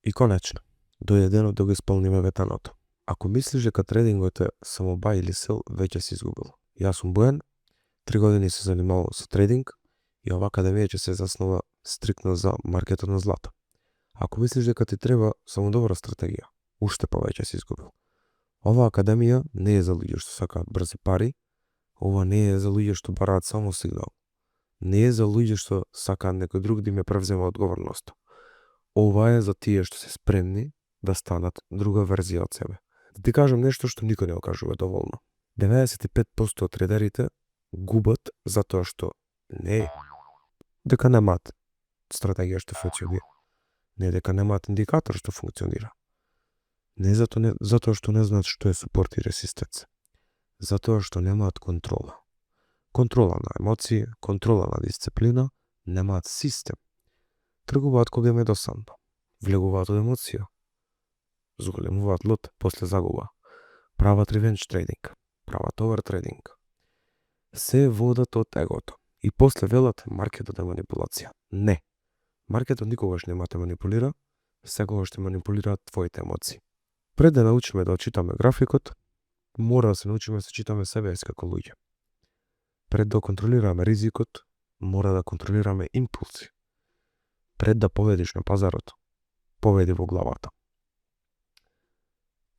И конечно, дојде денот да го исполниме ветаното. Ако мислиш дека трейдингот е само buy или sell, веќе си изгубил. Јас сум Бојан, 3 години се занимавам со трейдинг и оваа академија ќе се заснова стриктно за маркетот на злато. Ако мислиш дека ти треба само добра стратегија, уште повеќе си изгубил. Оваа академија не е за луѓе што сакаат брзи пари, ова не е за луѓе што бараат само сигнал. Не е за луѓе што сакаат некој друг да им ја превзема одговорноста. Ова е за тие што се спремни да станат друга верзија од себе. Да ти кажам нешто што никој не го кажува доволно. 95% од трейдерите губат затоа што не дека немаат стратегија што функционира. Не дека немаат индикатор што функционира. Не затоа што не знаат што е супорт и ресистенц. Затоа што немаат контрола. Контрола на емоции, контрола на дисциплина, немаат систем. Тргуваат кога им е досадно. Влегуваат од емоција. Зголемуваат лот, после загуба. Прават ревенж трейдинг. Прават овертрейдинг. Се водат од егото. И после велат маркетот е манипулација. Не. Маркетот никогаш нема те манипулира, секогаш ќе манипулираат твоите емоции. Пред да научиме да читаме графикот, мора да се научиме да се читаме себе како луѓе. Пред да контролираме ризикот, мора да контролираме импулси. Пред да победиш на пазарот, победи во главата.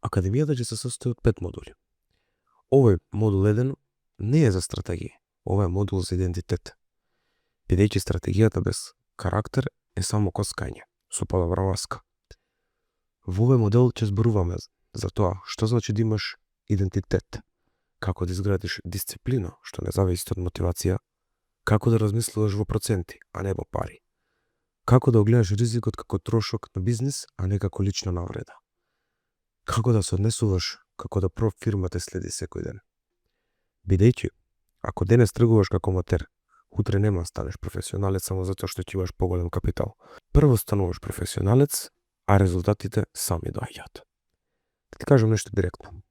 Академијата ќе се состои од 5 модули. Овој модул 1 не е за стратегија, ова е модул за идентитет. Бидејќи стратегијата без карактер е само коскање, со подобра маска. Во овој модел ќе зборуваме за тоа што значи да имаш идентитет, како да изградиш дисциплина, што не зависи од мотивација, како да размислуваш во проценти, а не во пари, како да огледаш ризикот како трошок на бизнис, а не како лична навреда, како да се однесуваш како да фирмата следи секој ден. Бидејќи, ако денес тргуваш како аматер, утре нема да станеш професионалец само затоа што ќе имаш поголем капитал. Прво стануваш професионалец, а резултатите сами доаѓаат. Да ти кажам нешто директно.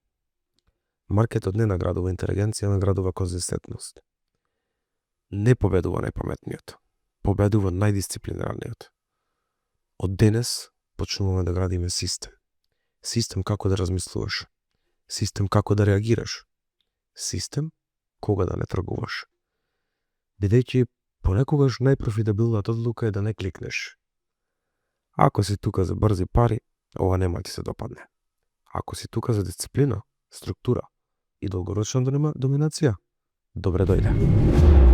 Маркетот не наградува интелигенција, наградува конзистентност. Не победува најпаметниот, победува најдисциплинираниот. Од денес почнуваме да градиме систем. Систем како да размислуваш, систем како да реагираш, систем кога да не тргуваш. Бидејќи понекогаш најпрофитабилната одлука е да не кликнеш. Ако си тука за брзи пари, ова нема ти се допадне. Ако си тука за дисциплина, структура и долгорочна доминација, добре дојде.